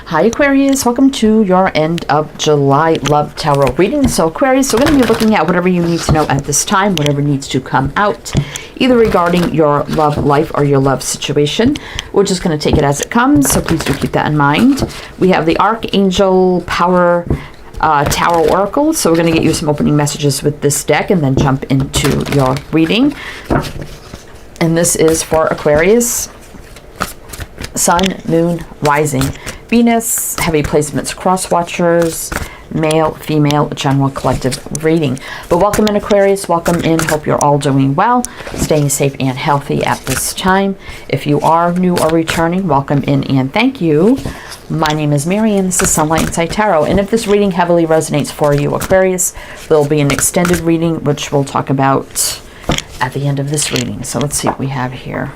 Hi Aquarius, welcome to your end of July love tarot reading. So Aquarius, we're going to be looking at whatever you need to know at this time, whatever needs to come out, either regarding your love life or your love situation. We're just going to take it as it comes, so please do keep that in mind. We have the Archangel Power Tarot Oracle, so we're going to get you some opening messages with this deck and then jump into your reading. And this is for Aquarius, Sun, Moon, Rising, Venus, heavy placements, cross watchers, male, female, general collective reading. But welcome in Aquarius, welcome in. Hope you're all doing well, staying safe and healthy at this time. If you are new or returning, welcome in and thank you. My name is Mary and this is Sunlight Inside Tarot. And if this reading heavily resonates for you, Aquarius, there'll be an extended reading which we'll talk about at the end of this reading. So let's see what we have here.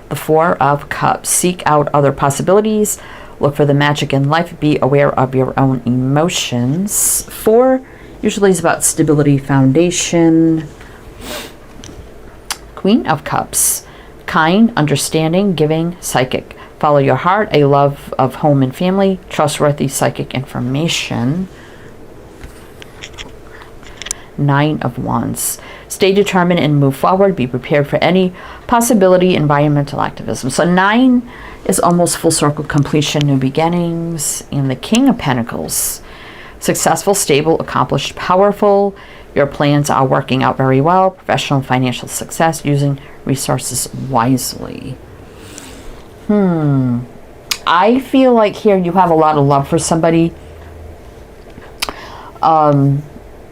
The Four of Cups. Seek out other possibilities. Look for the magic in life. Be aware of your own emotions. Four usually is about stability, foundation. Queen of Cups. Kind, understanding, giving, psychic. Follow your heart. A love of home and family. Trustworthy psychic information. Nine of Wands. Stay determined and move forward. Be prepared for any possibility. Environmental activism. So 9 is almost full circle completion, new beginnings. And the King of Pentacles. Successful, stable, accomplished, powerful. Your plans are working out very well. Professional, financial success. Using resources wisely. I feel like here you have a lot of love for somebody.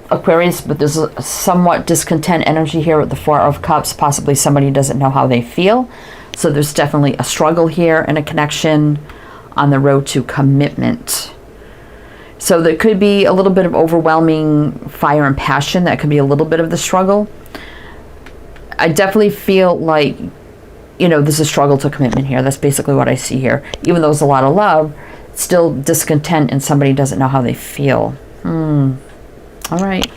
Aquarius, but there's a somewhat discontent energy here with the Four of Cups. Possibly somebody doesn't know how they feel. So there's definitely a struggle here and a connection on the road to commitment. So there could be a little bit of overwhelming fire and passion. That could be a little bit of the struggle. I definitely feel like, you know, there's a struggle to commitment here. That's basically what I see here. Even though there's a lot of love, still discontent and somebody doesn't know how they feel. All right,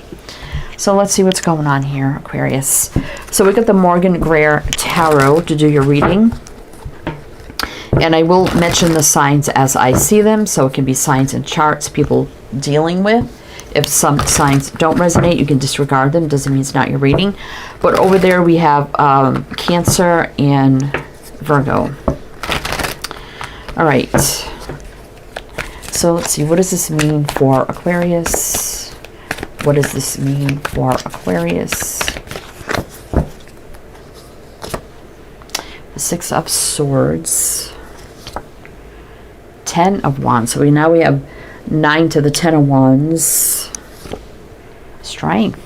so let's see what's going on here, Aquarius. So we got the Morgan Greer Tarot to do your reading. And I will mention the signs as I see them. So it can be signs and charts people dealing with. If some signs don't resonate, you can disregard them. Doesn't mean it's not your reading. But over there we have Cancer and Virgo. All right. So let's see, what does this mean for Aquarius? What does this mean for Aquarius? The Six of Swords. 10 of Wands. So now we have 9 to the 10 of Wands. Strength.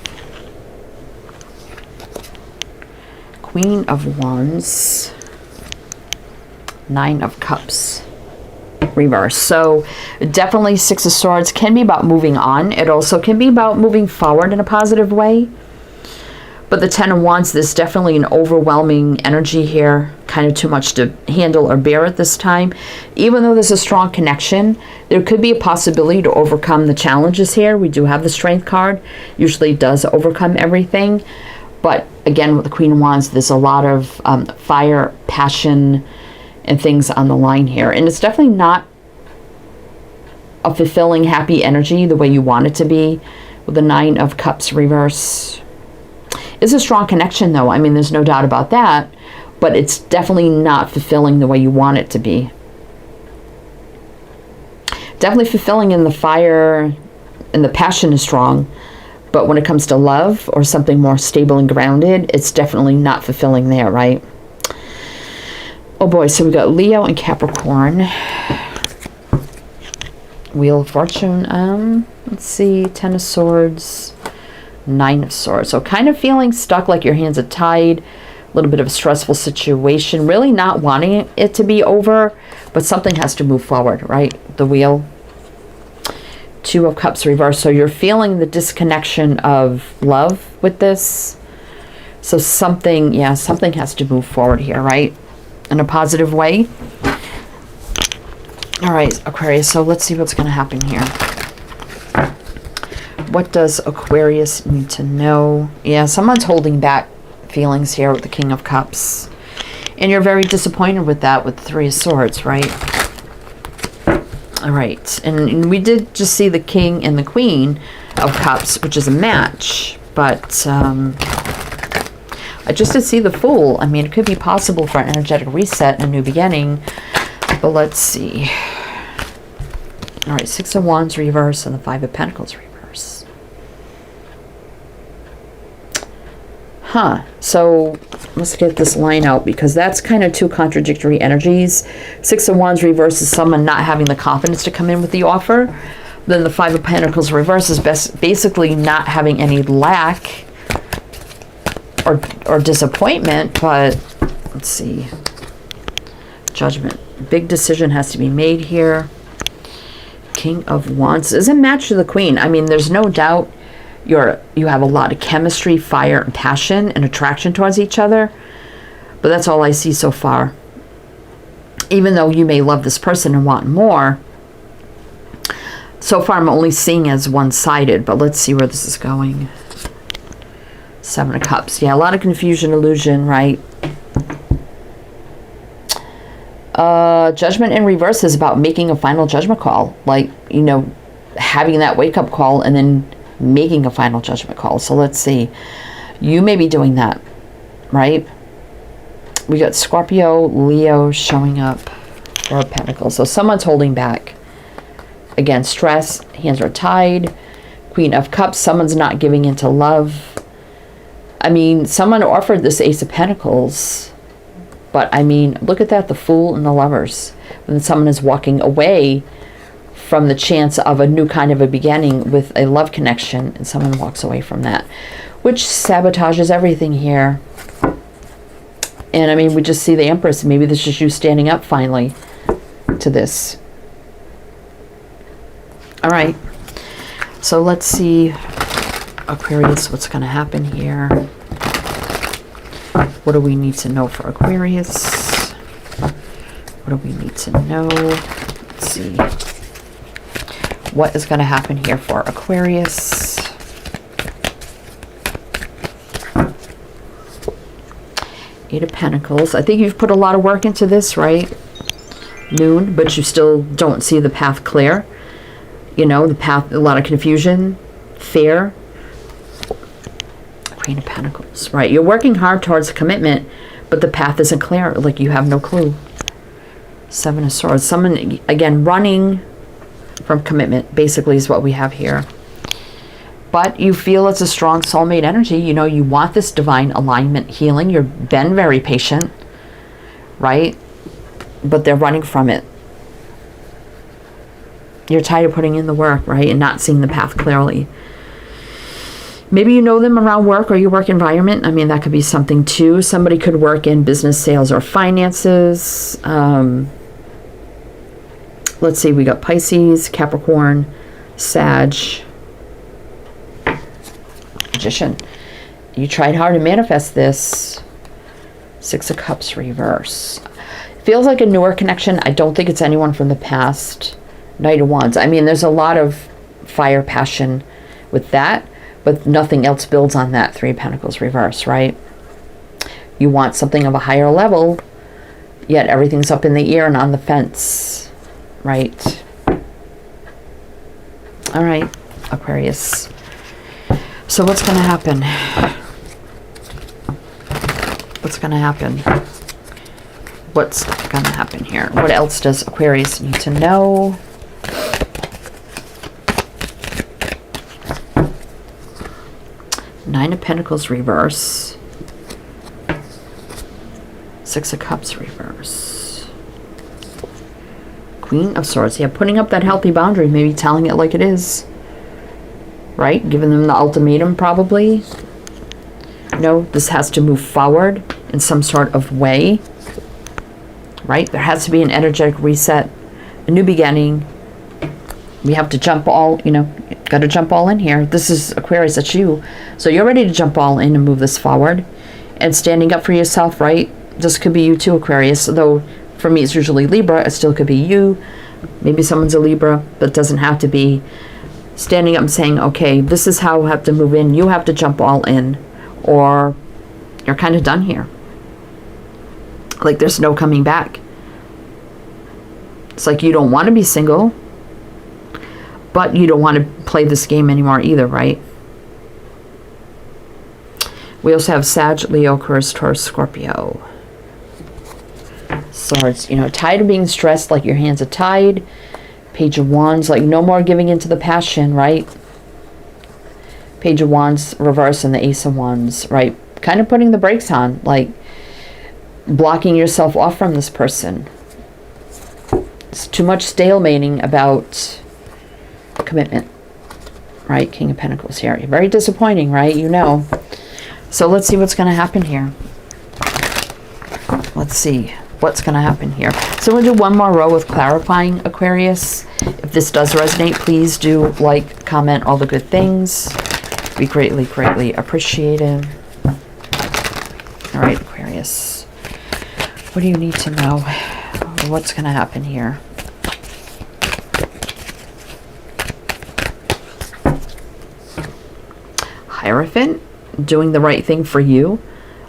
Queen of Wands. 9 of Cups. Reverse. So definitely Six of Swords can be about moving on. It also can be about moving forward in a positive way. But the 10 of Wands, there's definitely an overwhelming energy here. Kind of too much to handle or bear at this time. Even though there's a strong connection, there could be a possibility to overcome the challenges here. We do have the Strength card. Usually does overcome everything. But again, with the Queen of Wands, there's a lot of fire, passion, and things on the line here. And it's definitely not a fulfilling, happy energy the way you want it to be. With the 9 of Cups reverse. It's a strong connection though. I mean, there's no doubt about that. But it's definitely not fulfilling the way you want it to be. Definitely fulfilling in the fire and the passion is strong. But when it comes to love or something more stable and grounded, it's definitely not fulfilling there, right? Oh boy, so we got Leo and Capricorn. Wheel of Fortune. Let's see, 10 of Swords, 9 of Swords. So kind of feeling stuck, like your hands are tied. A little bit of a stressful situation. Really not wanting it to be over, but something has to move forward, right? The Wheel. 2 of Cups reverse. So you're feeling the disconnection of love with this. So something, yeah, something has to move forward here, right? In a positive way. All right, Aquarius, so let's see what's going to happen here. What does Aquarius need to know? Yeah, someone's holding back feelings here with the King of Cups. And you're very disappointed with that with the Three of Swords, right? All right, and we did just see the King and the Queen of Cups, which is a match, but I just did see the Fool. I mean, it could be possible for an energetic reset and a new beginning, but let's see. All right, Six of Wands reverse and the Five of Pentacles reverse. So let's get this line out, because that's kind of two contradictory energies. Six of Wands reverse is someone not having the confidence to come in with the offer. Then the Five of Pentacles reverse is basically not having any lack or disappointment, but let's see. Judgment. Big decision has to be made here. King of Wands is a match to the Queen. I mean, there's no doubt you have a lot of chemistry, fire, and passion and attraction towards each other. But that's all I see so far. Even though you may love this person and want more, so far I'm only seeing as one-sided. But let's see where this is going. Seven of Cups. Yeah, a lot of confusion, illusion, right? Judgment in reverse is about making a final judgment call. Like, you know, having that wake-up call and then making a final judgment call. So let's see. You may be doing that, right? We got Scorpio, Leo showing up for a Pentacle. So someone's holding back. Again, stress, hands are tied. Queen of Cups, someone's not giving into love. I mean, someone offered this Ace of Pentacles. But, I mean, look at that, the Fool and the Lovers. When someone is walking away from the chance of a new kind of a beginning with a love connection, and someone walks away from that, which sabotages everything here. And, I mean, we just see the Empress. Maybe this is you standing up finally to this. All right. So, let's see, Aquarius, what's going to happen here. What do we need to know for Aquarius? What do we need to know? Let's see. What is going to happen here for Aquarius? Eight of Pentacles. I think you've put a lot of work into this, right? Moon, but you still don't see the path clear. You know, the path, a lot of confusion, fear. Queen of Pentacles, right? You're working hard towards a commitment, but the path isn't clear. Like, you have no clue. Seven of Swords. Someone, again, running from commitment, basically, is what we have here. But you feel it's a strong soulmate energy. You know, you want this divine alignment healing. You've been very patient, right? But they're running from it. You're tired of putting in the work, right? And not seeing the path clearly. Maybe you know them around work or your work environment. I mean, that could be something too. Somebody could work in business, sales, or finances. Let's see, we got Pisces, Capricorn, Sag, Magician. You tried hard to manifest this. Six of Cups reverse. Feels like a newer connection. I don't think it's anyone from the past. Knight of Wands. I mean, there's a lot of fire, passion with that, but nothing else builds on that. Three of Pentacles reverse, right? You want something of a higher level, yet everything's up in the air and on the fence, right? All right, Aquarius. So what's going to happen? What's going to happen? What's going to happen here? What else does Aquarius need to know? Nine of Pentacles reverse. Six of Cups reverse. Queen of Swords. Yeah, putting up that healthy boundary, maybe telling it like it is. Right? Giving them the ultimatum, probably. No, this has to move forward in some sort of way. Right? There has to be an energetic reset, a new beginning. We have to jump all, you know, got to jump all in here. This is Aquarius, that's you. So you're ready to jump all in and move this forward. And standing up for yourself, right? This could be you too, Aquarius. Though for me it's usually Libra, it still could be you. Maybe someone's a Libra, but it doesn't have to be. Standing up and saying, okay, this is how I have to move in. You have to jump all in. Or you're kind of done here. Like there's no coming back. It's like you don't want to be single, But you don't want to play this game anymore either, right? We also have Sag, Leo, Aquarius, Taurus, Scorpio. Swords, you know, tired of being stressed, like your hands are tied. Page of Wands, like no more giving into the passion, right? Page of Wands reverse and the Ace of Wands, right? Kind of putting the brakes on, like blocking yourself off from this person. It's too much stalemating about commitment, right? King of Pentacles here. Very disappointing, right? You know. So let's see what's going to happen here. Let's see what's going to happen here. So we'll do one more row with clarifying, Aquarius. If this does resonate, please do like, comment, all the good things. Be greatly, greatly appreciated. All right, Aquarius. What do you need to know? What's going to happen here? Hierophant, doing the right thing for you.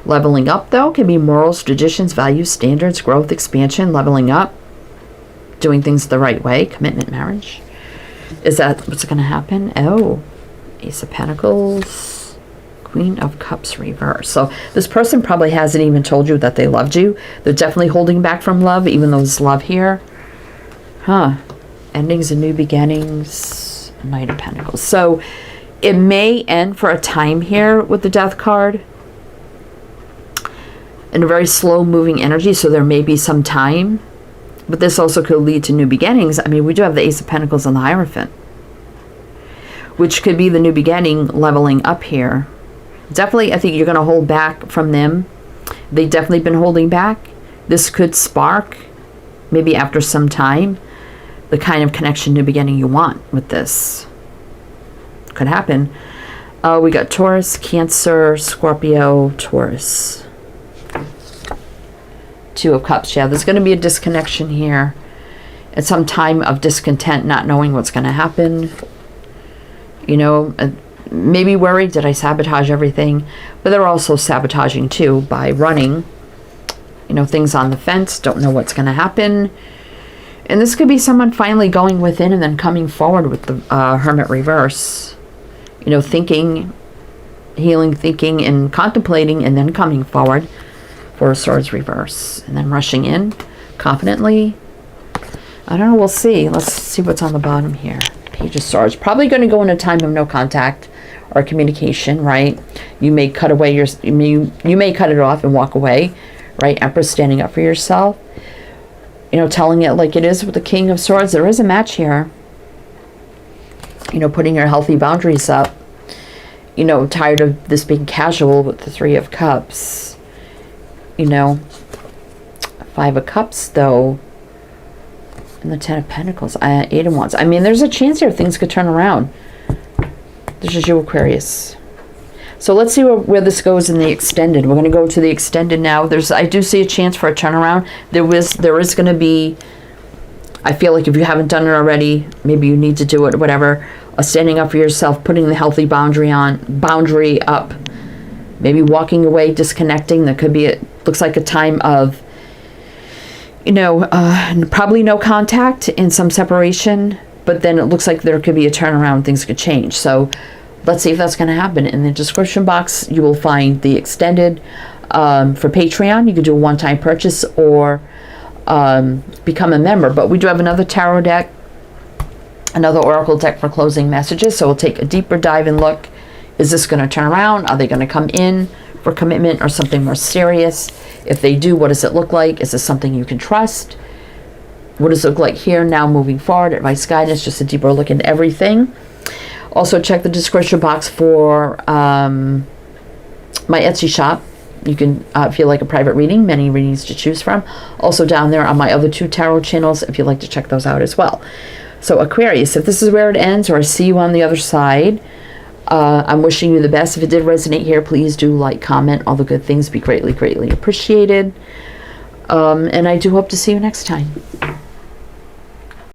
Leveling up, though, can be morals, traditions, values, standards, growth, expansion, leveling up. Doing things the right way, commitment, marriage. Is that what's going to happen? Oh, Ace of Pentacles, Queen of Cups reverse. So this person probably hasn't even told you that they loved you. They're definitely holding back from love, even though there's love here. Huh. Endings and new beginnings. Knight of Pentacles. So it may end for a time here with the Death card. In a very slow moving energy, so there may be some time. But this also could lead to new beginnings. I mean, we do have the Ace of Pentacles and the Hierophant, which could be the new beginning, leveling up here. Definitely, I think you're going to hold back from them. They've definitely been holding back. This could spark, maybe after some time, the kind of connection, new beginning you want with this. Could happen. We got Taurus, Cancer, Scorpio, Taurus. Two of Cups. Yeah, there's going to be a disconnection here. At some time of discontent, not knowing what's going to happen. You know, maybe worried, did I sabotage everything? But they're also sabotaging too by running. You know, things on the fence, don't know what's going to happen. And this could be someone finally going within and then coming forward with the Hermit reverse. You know, thinking, healing, thinking, and contemplating, and then coming forward. Four of Swords reverse. And then rushing in confidently. I don't know, we'll see. Let's see what's on the bottom here. Page of Swords. Probably going to go in a time of no contact or communication, right? You may cut away your, you may cut it off and walk away, right? Empress, standing up for yourself. You know, telling it like it is with the King of Swords. There is a match here. You know, putting your healthy boundaries up. You know, tired of this being casual with the Three of Cups. You know, Five of Cups, though, and the Ten of Pentacles, Eight of Wands. I mean, there's a chance here things could turn around. This is you, Aquarius. So let's see where this goes in the extended. We're going to go to the extended now. I do see a chance for a turnaround. There is going to be, I feel like if you haven't done it already, maybe you need to do it, whatever. Standing up for yourself, putting the healthy boundary up. Maybe walking away, disconnecting. There could be, looks like a time of, you know, probably no contact and some separation. But then it looks like there could be a turnaround. Things could change. So let's see if that's going to happen. In the description box, you will find the extended for Patreon. You can do a one-time purchase or become a member. But we do have another tarot deck, another oracle deck for closing messages. So we'll take a deeper dive and look. Is this going to turn around? Are they going to come in for commitment or something more serious? If they do, what does it look like? Is this something you can trust? What does it look like here now moving forward? Advice, guidance, just a deeper look into everything. Also, check the description box for my Etsy shop. You can feel like a private reading, many readings to choose from. Also down there on my other two tarot channels if you'd like to check those out as well. So Aquarius, if this is where it ends or I see you on the other side, I'm wishing you the best. If it did resonate here, please do like, comment, all the good things. Be greatly, greatly appreciated. And I do hope to see you next time.